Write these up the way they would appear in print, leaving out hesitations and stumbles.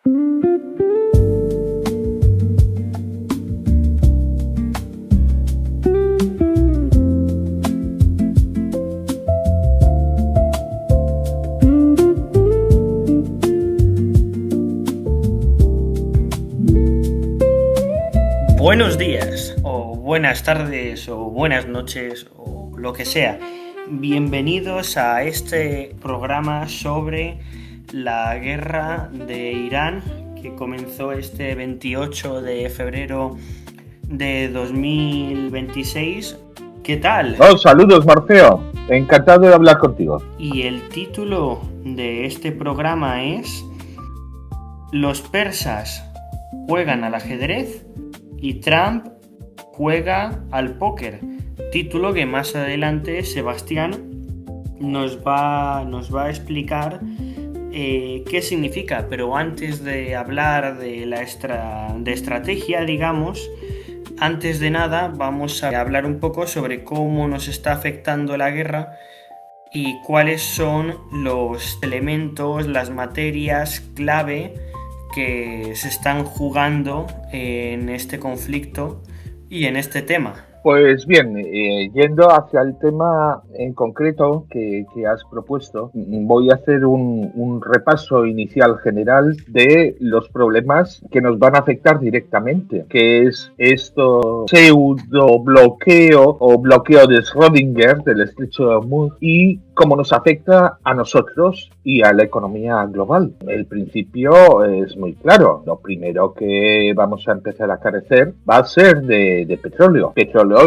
Buenos días, o buenas tardes, o buenas noches, o lo que sea. Bienvenidos a este programa sobre la guerra de Irán que comenzó este 28 de febrero de 2026. ¿Qué tal? Saludos, Morfeo. Encantado de hablar contigo. Y el título de este programa es Los persas juegan al ajedrez y Trump juega al póker, título que más adelante Sebastián nos va a explicar qué significa. Pero antes de hablar de estrategia, digamos, antes de nada vamos a hablar un poco sobre cómo nos está afectando la guerra y cuáles son los elementos, las materias clave que se están jugando en este conflicto y en este tema. Pues bien, yendo hacia el tema en concreto que has propuesto, voy a hacer un repaso inicial general de los problemas que nos van a afectar directamente, que es esto pseudo bloqueo o bloqueo de Schrödinger del estrecho de Hormuz y cómo nos afecta a nosotros y a la economía global. El principio es muy claro. Lo primero que vamos a empezar a carecer va a ser de petróleo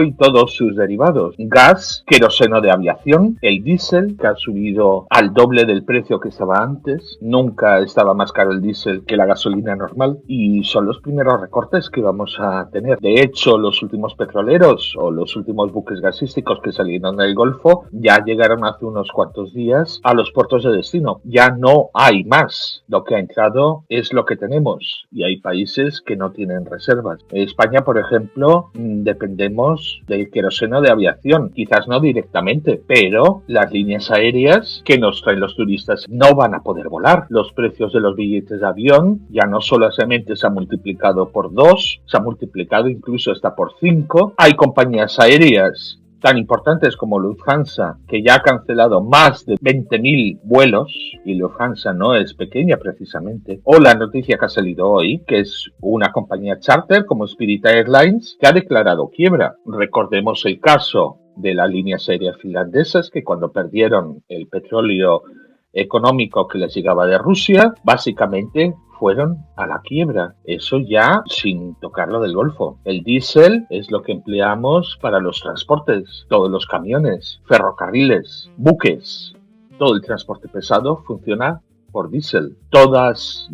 y todos sus derivados. Gas, queroseno de aviación, el diésel, que ha subido al doble del precio que estaba antes. Nunca estaba más caro el diésel que la gasolina normal y son los primeros recortes que vamos a tener. De hecho, los últimos petroleros o los últimos buques gasísticos que salieron del Golfo ya llegaron hace unos cuantos días a los puertos de destino. Ya no hay más. Lo que ha entrado es lo que tenemos y hay países que no tienen reservas. España, por ejemplo, dependemos del queroseno de aviación, quizás no directamente, pero las líneas aéreas que nos traen los turistas no van a poder volar. Los precios de los billetes de avión ya no solamente se han multiplicado por 2, se ha multiplicado incluso hasta por 5. Hay compañías aéreas tan importantes como Lufthansa, que ya ha cancelado más de 20.000 vuelos, y Lufthansa no es pequeña precisamente, o la noticia que ha salido hoy, que es una compañía charter como Spirit Airlines, que ha declarado quiebra. Recordemos el caso de las líneas aéreas finlandesas, que cuando perdieron el petróleo económico que les llegaba de Rusia, básicamente fueron a la quiebra. Eso ya sin tocar lo del Golfo. El diésel es lo que empleamos para los transportes, todos los camiones, ferrocarriles, buques. Todo el transporte pesado funciona por diésel. Todas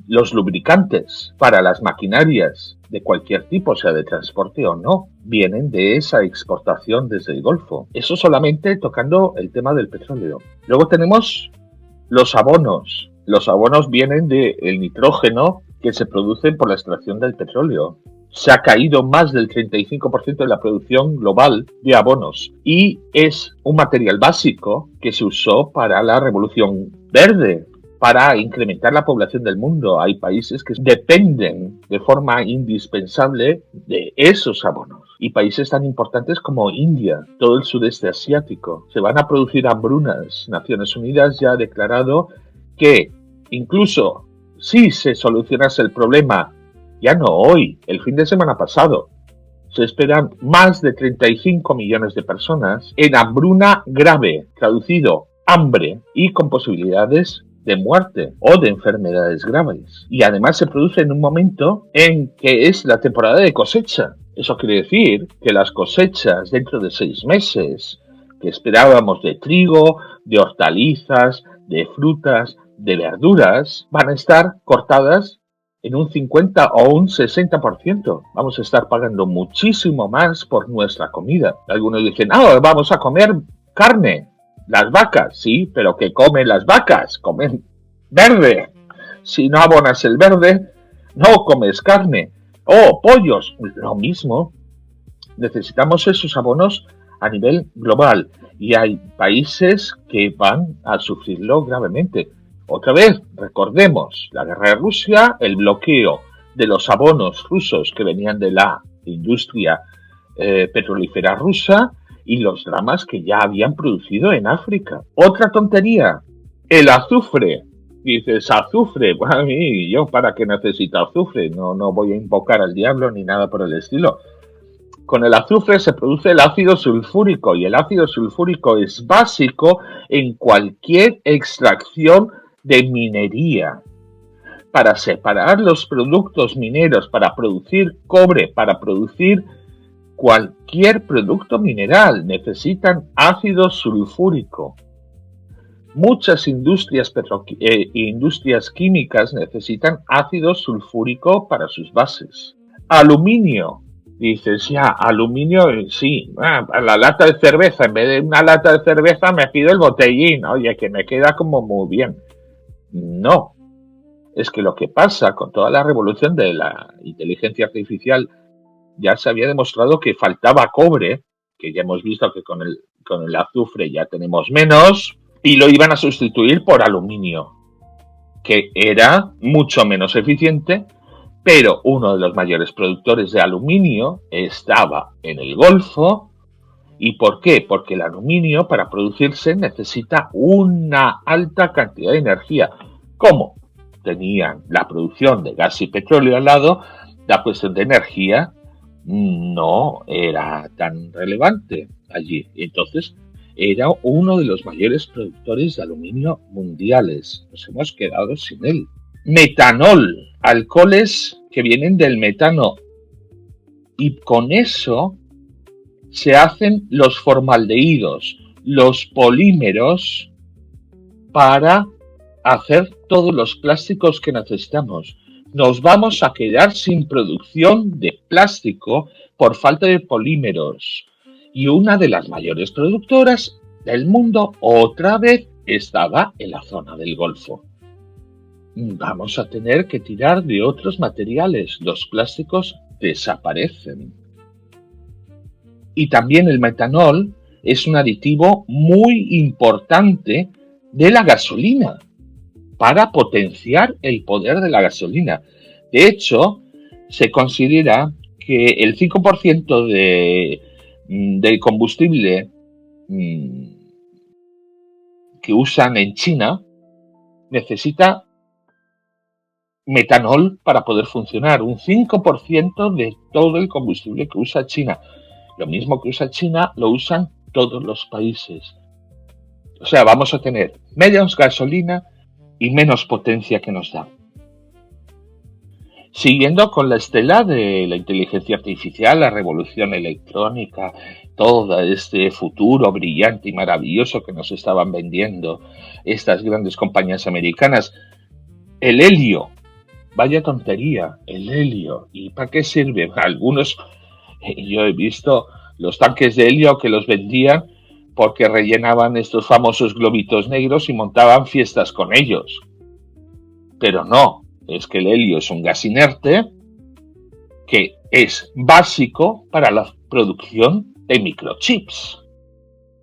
los lubricantes para las maquinarias de cualquier tipo, sea de transporte o no, vienen de esa exportación desde el Golfo. Eso solamente tocando el tema del petróleo. Luego tenemos los abonos. Los abonos vienen del nitrógeno que se produce por la extracción del petróleo. Se ha caído más del 35% de la producción global de abonos y es un material básico que se usó para la revolución verde, para incrementar la población del mundo. Hay países que dependen de forma indispensable de esos abonos. Y países tan importantes como India, todo el sudeste asiático. Se van a producir hambrunas. Naciones Unidas ya ha declarado que incluso si se solucionase el problema, ya no hoy, el fin de semana pasado, se esperan más de 35 millones de personas en hambruna grave, traducido, hambre, y con posibilidades de muerte o de enfermedades graves. Y además se produce en un momento en que es la temporada de cosecha. Eso quiere decir que las cosechas dentro de 6 meses que esperábamos de trigo, de hortalizas, de frutas, de verduras, van a estar cortadas en un 50 o un 60%. Vamos a estar pagando muchísimo más por nuestra comida. Algunos dicen, vamos a comer carne. Las vacas, sí, pero ¿qué comen las vacas? Comen verde. Si no abonas el verde, no comes carne. Pollos, lo mismo. Necesitamos esos abonos a nivel global y hay países que van a sufrirlo gravemente. Otra vez, recordemos, la guerra de Rusia, el bloqueo de los abonos rusos que venían de la industria petrolífera rusa y los dramas que ya habían producido en África. Otra tontería, el azufre. Dices, azufre, bueno, ¿y yo para qué necesito azufre? No voy a invocar al diablo ni nada por el estilo. Con el azufre se produce el ácido sulfúrico y el ácido sulfúrico es básico en cualquier extracción de minería. Para separar los productos mineros, para producir cobre, para producir cualquier producto mineral, necesitan ácido sulfúrico. Muchas industrias químicas necesitan ácido sulfúrico para sus bases. Aluminio. Dices, ya, aluminio, sí, la lata de cerveza, en vez de una lata de cerveza me pido el botellín, oye, que me queda como muy bien. No, es que lo que pasa con toda la revolución de la inteligencia artificial, ya se había demostrado que faltaba cobre, que ya hemos visto que con el azufre ya tenemos menos, y lo iban a sustituir por aluminio, que era mucho menos eficiente, pero uno de los mayores productores de aluminio estaba en el Golfo. ¿Y por qué? Porque el aluminio para producirse necesita una alta cantidad de energía. ¿Cómo? Tenían la producción de gas y petróleo al lado, la cuestión de energía no era tan relevante allí. Entonces, era uno de los mayores productores de aluminio mundiales. Nos hemos quedado sin él. Metanol, alcoholes que vienen del metano. Y con eso se hacen los formaldehídos, los polímeros para hacer todos los plásticos que necesitamos. Nos vamos a quedar sin producción de plástico por falta de polímeros. Y una de las mayores productoras del mundo otra vez estaba en la zona del Golfo. Vamos a tener que tirar de otros materiales. Los plásticos desaparecen. Y también el metanol es un aditivo muy importante de la gasolina para potenciar el poder de la gasolina. De hecho, se considera que el 5% del combustible que usan en China necesita metanol para poder funcionar. Un 5% de todo el combustible que usa China. Lo mismo que usa China lo usan todos los países. O sea, vamos a tener menos gasolina y menos potencia que nos da. Siguiendo con la estela de la inteligencia artificial, la revolución electrónica, todo este futuro brillante y maravilloso que nos estaban vendiendo estas grandes compañías americanas, el helio. Vaya tontería, el helio. ¿Y para qué sirve? Algunos, yo he visto los tanques de helio que los vendían porque rellenaban estos famosos globitos negros y montaban fiestas con ellos. Pero no, es que el helio es un gas inerte que es básico para la producción de microchips.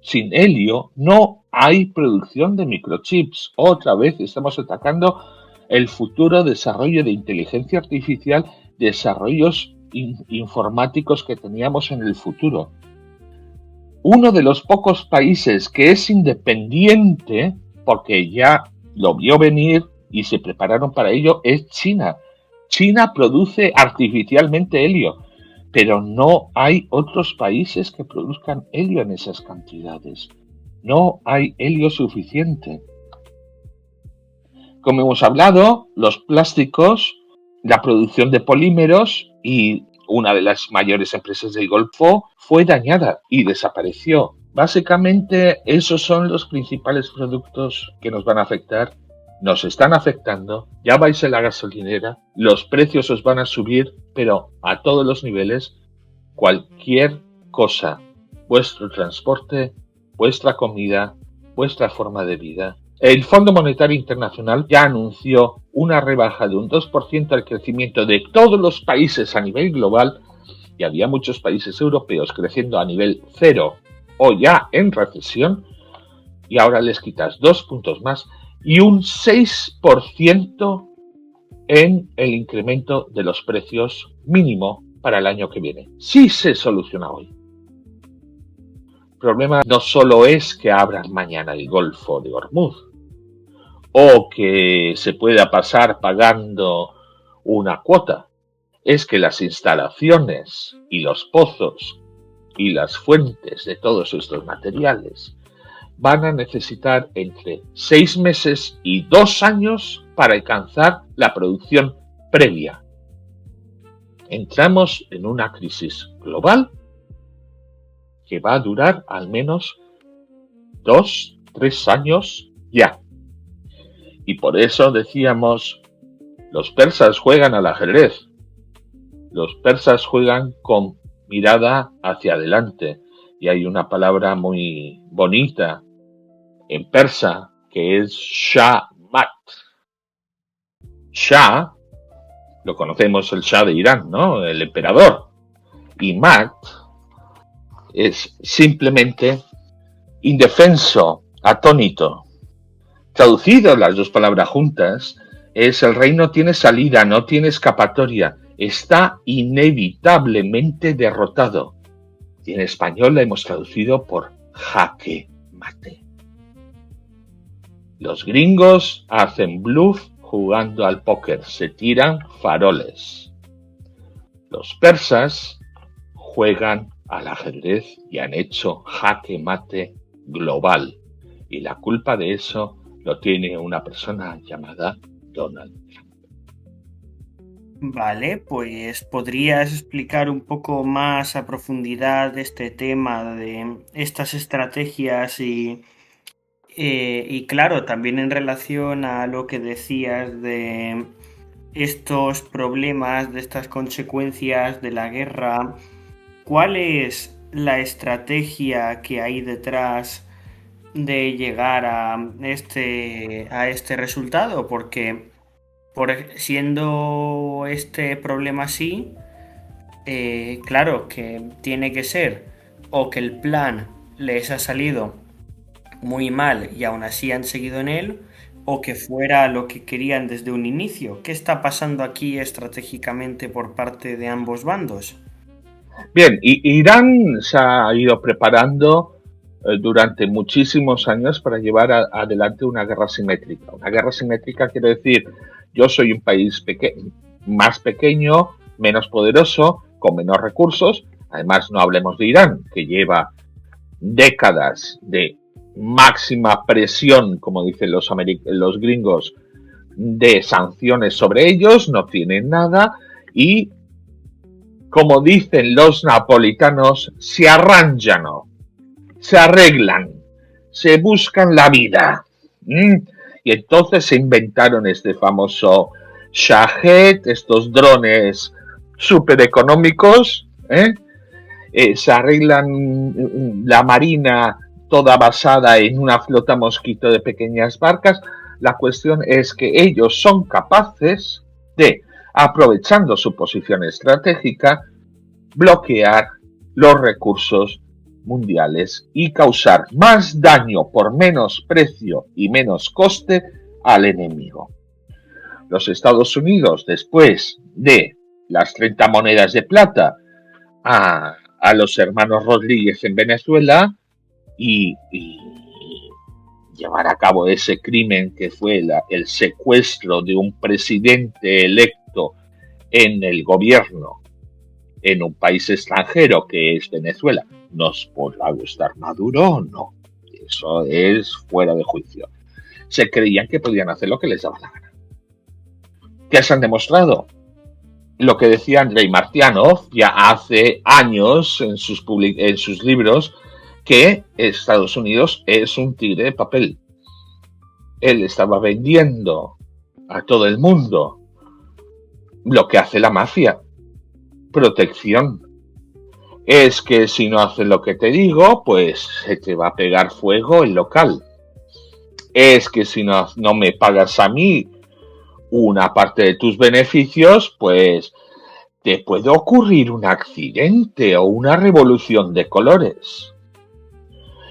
Sin helio no hay producción de microchips. Otra vez estamos atacando el futuro desarrollo de inteligencia artificial, desarrollos informáticos que teníamos en el futuro. Uno de los pocos países que es independiente, porque ya lo vio venir y se prepararon para ello, es China. China produce artificialmente helio, pero no hay otros países que produzcan helio en esas cantidades. No hay helio suficiente. Como hemos hablado, los plásticos, la producción de polímeros y una de las mayores empresas del Golfo fue dañada y desapareció. Básicamente, esos son los principales productos que nos van a afectar. Nos están afectando, ya vais a la gasolinera, los precios os van a subir, pero a todos los niveles, cualquier cosa, vuestro transporte, vuestra comida, vuestra forma de vida. El Fondo Monetario Internacional ya anunció una rebaja de un 2% al crecimiento de todos los países a nivel global y había muchos países europeos creciendo a nivel cero o ya en recesión y ahora les quitas 2 puntos más y un 6% en el incremento de los precios mínimo para el año que viene. Sí se soluciona hoy. El problema no solo es que abran mañana el Golfo de Hormuz o que se pueda pasar pagando una cuota, es que las instalaciones y los pozos y las fuentes de todos estos materiales van a necesitar entre 6 meses y 2 años para alcanzar la producción previa. Entramos en una crisis global que va a durar al menos 2-3 años ya. Y por eso decíamos, los persas juegan al ajedrez. Los persas juegan con mirada hacia adelante. Y hay una palabra muy bonita en persa que es Shah-Mat. Shah, lo conocemos el Shah de Irán, ¿no? El emperador. Y Mat es simplemente indefenso, atónito. Traducido las dos palabras juntas, es el rey no tiene salida, no tiene escapatoria, está inevitablemente derrotado. Y en español la hemos traducido por jaque mate. Los gringos hacen bluff jugando al póker, se tiran faroles. Los persas juegan al ajedrez y han hecho jaque mate global. Y la culpa de eso lo tiene una persona llamada Donald Trump. Vale, pues ¿podrías explicar un poco más a profundidad este tema de estas estrategias y claro, también en relación a lo que decías de estos problemas, de estas consecuencias de la guerra, ¿cuál es la estrategia que hay detrás de llegar a este resultado? Porque siendo este problema así, claro que tiene que ser o que el plan les ha salido muy mal y aún así han seguido en él, o que fuera lo que querían desde un inicio. ¿Qué está pasando aquí estratégicamente por parte de ambos bandos? Bien, Irán se ha ido preparando durante muchísimos años para llevar adelante una guerra simétrica. Una guerra simétrica quiere decir, yo soy un país más pequeño, menos poderoso, con menos recursos. Además, no hablemos de Irán, que lleva décadas de máxima presión, como dicen los gringos, de sanciones sobre ellos, no tienen nada y, como dicen los napolitanos, se arranjan, se arreglan, se buscan la vida. Y entonces se inventaron este famoso Shahed, estos drones súper económicos, se arreglan la marina toda basada en una flota mosquito de pequeñas barcas. La cuestión es que ellos son capaces de, aprovechando su posición estratégica, bloquear los recursos mundiales y causar más daño por menos precio y menos coste al enemigo. Los Estados Unidos, después de las 30 monedas de plata a los hermanos Rodríguez en Venezuela y llevar a cabo ese crimen que fue el secuestro de un presidente electo en el gobierno en un país extranjero que es Venezuela. ¿Nos podrá gustar Maduro o no? Eso es fuera de juicio. Se creían que podían hacer lo que les daba la gana. ¿Qué se han demostrado? Lo que decía Andrei Martyanov ya hace años en sus libros, que Estados Unidos es un tigre de papel. Él estaba vendiendo a todo el mundo lo que hace la mafia. Protección. Es que si no haces lo que te digo, pues se te va a pegar fuego el local. Es que si no me pagas a mí una parte de tus beneficios, pues te puede ocurrir un accidente o una revolución de colores.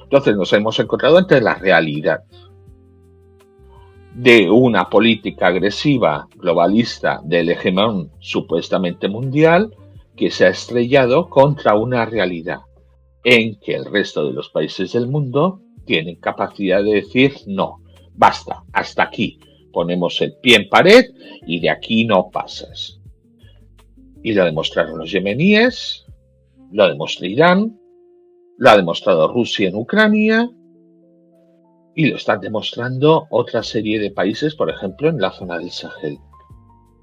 Entonces nos hemos encontrado ante la realidad. de una política agresiva globalista del hegemón supuestamente mundial que se ha estrellado contra una realidad en que el resto de los países del mundo tienen capacidad de decir no, basta, hasta aquí, ponemos el pie en pared y de aquí no pasas. Y lo demostraron los yemeníes, lo demostró Irán, lo ha demostrado Rusia en Ucrania y lo están demostrando otra serie de países, por ejemplo, en la zona del Sahel.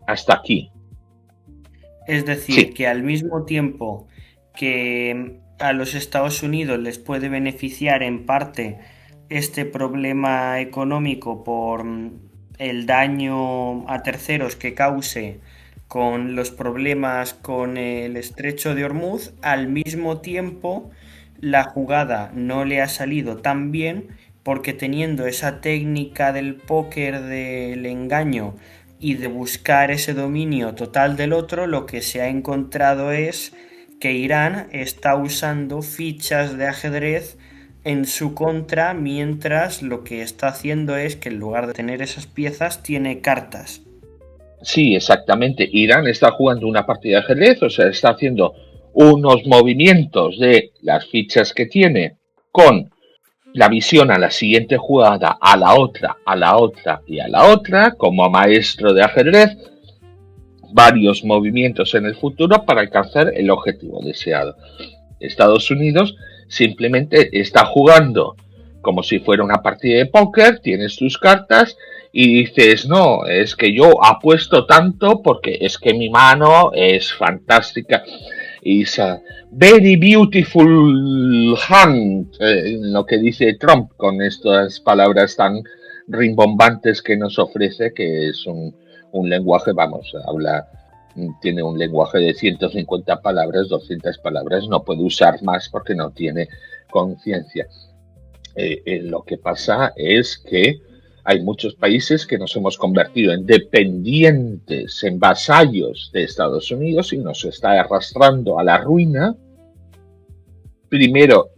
Hasta aquí. Es decir, que al mismo tiempo que a los Estados Unidos les puede beneficiar en parte este problema económico por el daño a terceros que cause con los problemas con el estrecho de Hormuz, al mismo tiempo la jugada no le ha salido tan bien porque teniendo esa técnica del póker del engaño y de buscar ese dominio total del otro, lo que se ha encontrado es que Irán está usando fichas de ajedrez en su contra, mientras lo que está haciendo es que en lugar de tener esas piezas tiene cartas. Sí, exactamente. Irán está jugando una partida de ajedrez, o sea, está haciendo unos movimientos de las fichas que tiene con la visión a la siguiente jugada, a la otra, a la otra y a la otra, como maestro de ajedrez, varios movimientos en el futuro para alcanzar el objetivo deseado. Estados Unidos simplemente está jugando como si fuera una partida de póker, tienes tus cartas y dices, no, es que yo apuesto tanto porque es que mi mano es fantástica. Is a very beautiful hand, lo que dice Trump con estas palabras tan rimbombantes que nos ofrece, que es un lenguaje, vamos, tiene un lenguaje de 150 palabras, 200 palabras, no puede usar más porque no tiene conciencia. Lo que pasa es que hay muchos países que nos hemos convertido en dependientes, en vasallos de Estados Unidos y nos está arrastrando a la ruina, primero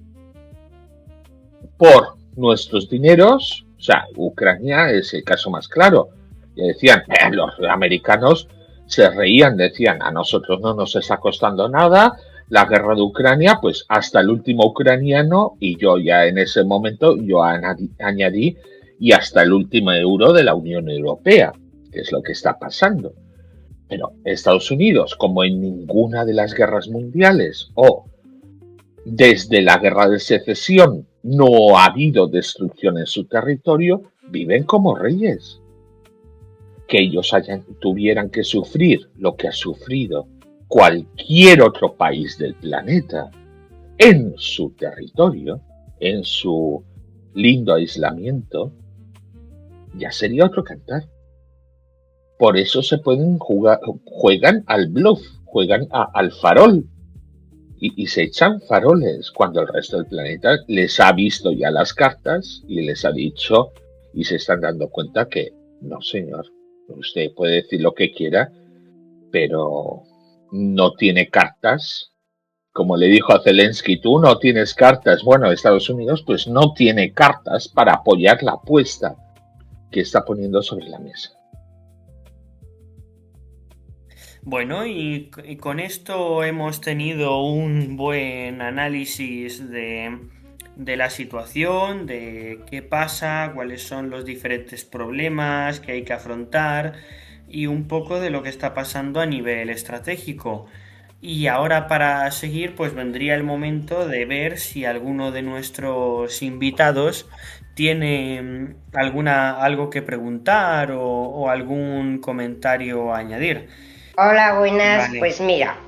por nuestros dineros, o sea, Ucrania es el caso más claro. Y decían, los americanos se reían, decían, a nosotros no nos está costando nada la guerra de Ucrania, pues hasta el último ucraniano, y yo ya en ese momento, yo añadí, y hasta el último euro de la Unión Europea, que es lo que está pasando. Pero Estados Unidos, como en ninguna de las guerras mundiales, o desde la guerra de secesión, no ha habido destrucción en su territorio, viven como reyes. Que ellos tuvieran que sufrir lo que ha sufrido cualquier otro país del planeta en su territorio, en su lindo aislamiento, ya sería otro cantar. Por eso se pueden juegan al bluff, juegan al farol y se echan faroles cuando el resto del planeta les ha visto ya las cartas y les ha dicho y se están dando cuenta que no, señor, usted puede decir lo que quiera, pero no tiene cartas. Como le dijo a Zelensky, tú no tienes cartas. Bueno, Estados Unidos pues no tiene cartas para apoyar la apuesta que está poniendo sobre la mesa. Bueno, y con esto hemos tenido un buen análisis de la situación, de qué pasa, cuáles son los diferentes problemas que hay que afrontar y un poco de lo que está pasando a nivel estratégico. Y ahora para seguir, pues vendría el momento de ver si alguno de nuestros invitados tiene algo que preguntar o algún comentario a añadir. Hola, buenas. Vale. Pues mira,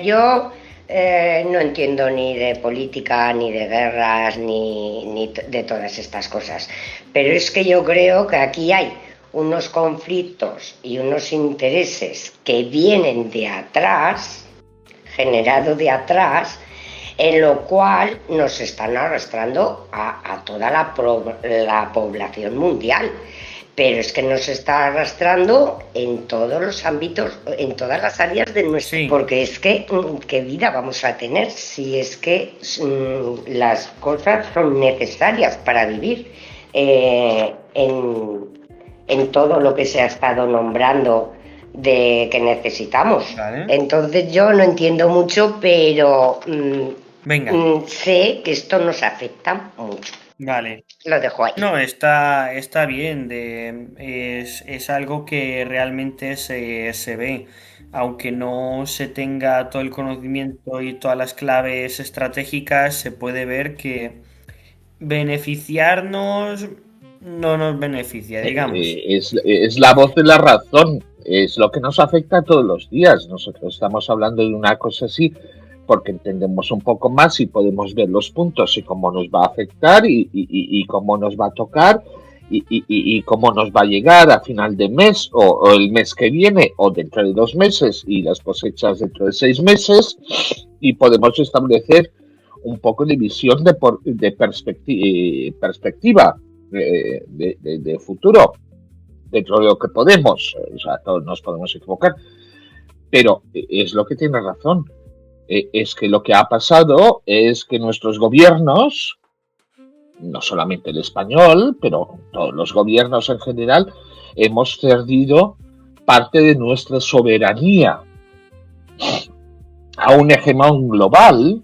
yo no entiendo ni de política, ni de guerras, ni de todas estas cosas. Pero es que yo creo que aquí hay unos conflictos y unos intereses que vienen de atrás, generado de atrás, en lo cual nos están arrastrando a toda la población mundial. Pero es que nos está arrastrando en todos los ámbitos, en todas las áreas de nuestro... Sí. Porque es que, ¿qué vida vamos a tener si es que las cosas son necesarias para vivir? en todo lo que se ha estado nombrando de que necesitamos. Vale. Entonces yo no entiendo mucho, pero Venga. Sé que esto nos afecta mucho. Vale. Lo dejo ahí. No, está bien. Es algo que realmente se ve. Aunque no se tenga todo el conocimiento y todas las claves estratégicas, se puede ver que beneficiarnos no nos beneficia, digamos. Es la voz de la razón, es lo que nos afecta todos los días. Nosotros estamos hablando de una cosa así porque entendemos un poco más y podemos ver los puntos y cómo nos va a afectar y cómo nos va a tocar y cómo nos va a llegar a final de mes o el mes que viene o dentro de 2 meses y las cosechas dentro de 6 meses y podemos establecer un poco de visión de perspectiva de futuro dentro de lo que podemos. O sea, todos nos podemos equivocar, pero es lo que tiene razón. Es que lo que ha pasado es que nuestros gobiernos, no solamente el español, pero todos los gobiernos en general, hemos cedido parte de nuestra soberanía a un hegemón global,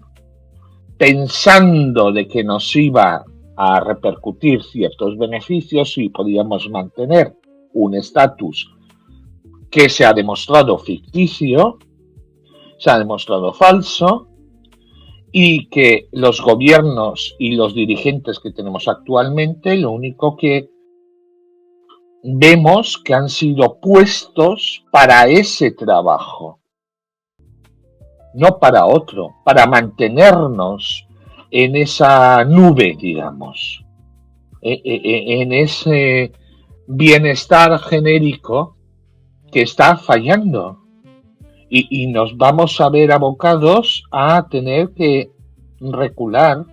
pensando de que nos iba a repercutir ciertos beneficios y podíamos mantener un estatus que se ha demostrado ficticio, se ha demostrado falso y que los gobiernos y los dirigentes que tenemos actualmente lo único que vemos que han sido puestos para ese trabajo, no para otro, para mantenernos en esa nube, digamos, en ese bienestar genérico que está fallando y nos vamos a ver abocados a tener que recular.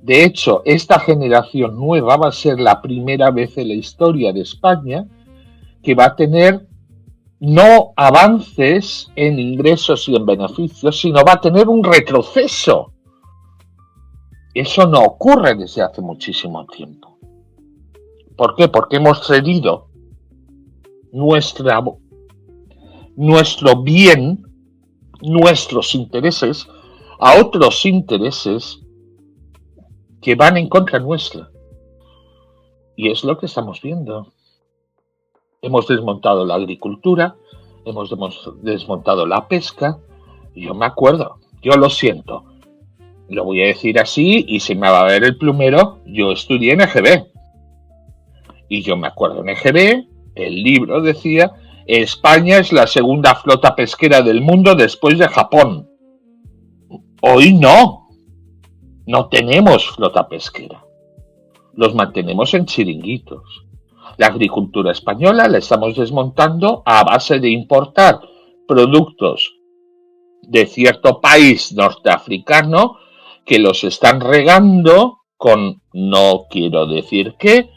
De hecho, esta generación nueva va a ser la primera vez en la historia de España que va a tener no avances en ingresos y en beneficios, sino va a tener un retroceso. Eso no ocurre desde hace muchísimo tiempo. ¿Por qué? Porque hemos cedido nuestro bien, nuestros intereses, a otros intereses que van en contra nuestra. Y es lo que estamos viendo. Hemos desmontado la agricultura, hemos desmontado la pesca. Yo me acuerdo, yo lo siento, lo voy a decir así y se me va a ver el plumero. Yo estudié en EGB y yo me acuerdo en EGB, el libro decía: España es la segunda flota pesquera del mundo después de Japón. Hoy no tenemos flota pesquera, los mantenemos en chiringuitos. La agricultura española la estamos desmontando a base de importar productos de cierto país norteafricano que los están regando con, no quiero decir que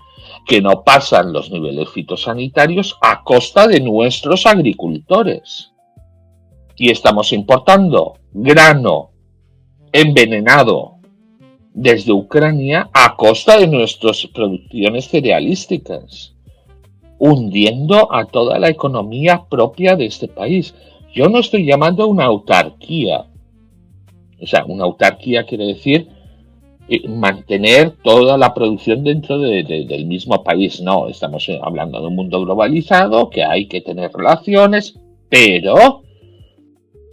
no pasan los niveles fitosanitarios a costa de nuestros agricultores. Y estamos importando grano envenenado desde Ucrania a costa de nuestras producciones cerealísticas, hundiendo a toda la economía propia de este país. Yo no estoy llamando a una autarquía. O sea, una autarquía quiere decir mantener toda la producción dentro del mismo país. No, estamos hablando de un mundo globalizado, que hay que tener relaciones, pero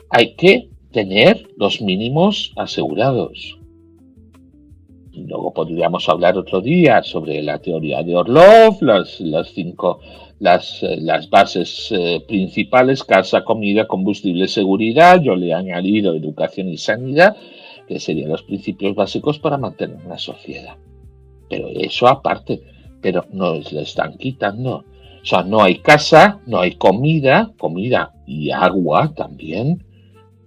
hay que tener los mínimos asegurados. Luego podríamos hablar otro día sobre la teoría de Orlov, las bases principales: casa, comida, combustible, seguridad. Yo le he añadido educación y sanidad, que serían los principios básicos para mantener una sociedad. Pero eso aparte, pero nos lo están quitando. O sea, no hay casa, no hay comida y agua también.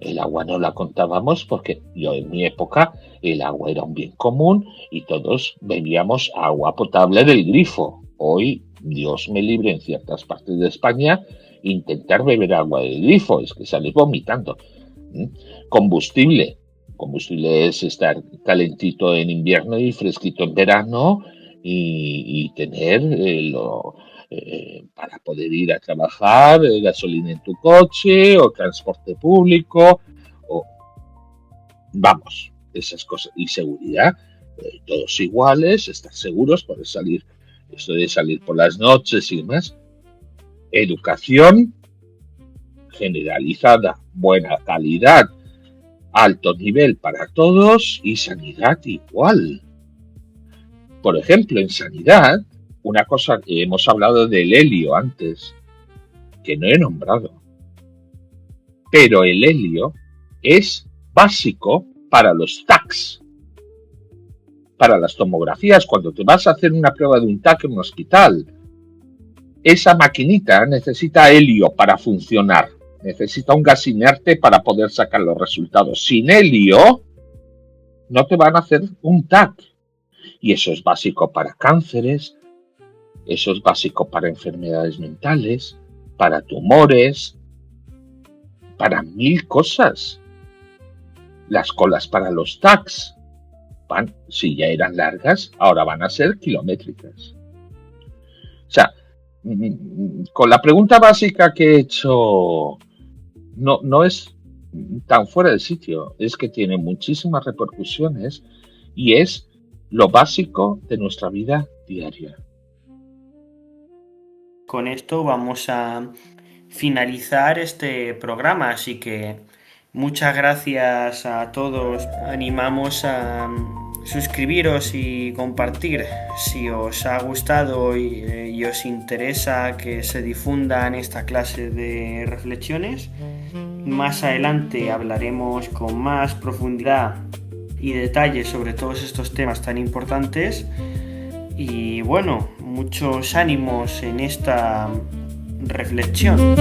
El agua no la contábamos porque yo en mi época el agua era un bien común y todos bebíamos agua potable del grifo. Hoy, Dios me libre, en ciertas partes de España intentar beber agua del grifo, es que sales vomitando. Combustible es estar calentito en invierno y fresquito en verano y tener para poder ir a trabajar, gasolina en tu coche o transporte público, o vamos, esas cosas. Y seguridad, todos iguales, estar seguros, poder salir, esto de salir por las noches y demás. Educación generalizada, buena calidad, alto nivel para todos, y sanidad igual. Por ejemplo, en sanidad, una cosa que hemos hablado del helio antes, que no he nombrado, pero el helio es básico para los TACs, para las tomografías. Cuando te vas a hacer una prueba de un TAC en un hospital, esa maquinita necesita helio para funcionar, necesita un gas inerte para poder sacar los resultados. Sin helio no te van a hacer un TAC, y eso es básico para cánceres, eso es básico para enfermedades mentales, para tumores, para 1000 cosas. Las colas para los TACs si ya eran largas, ahora van a ser kilométricas. O sea, con la pregunta básica que he hecho, no es tan fuera de sitio, es que tiene muchísimas repercusiones y es lo básico de nuestra vida diaria. Con esto vamos a finalizar este programa, así que muchas gracias a todos. Animamos a suscribiros y compartir si os ha gustado y os interesa que se difundan esta clase de reflexiones. Más adelante hablaremos con más profundidad y detalle sobre todos estos temas tan importantes. Y bueno, muchos ánimos en esta reflexión.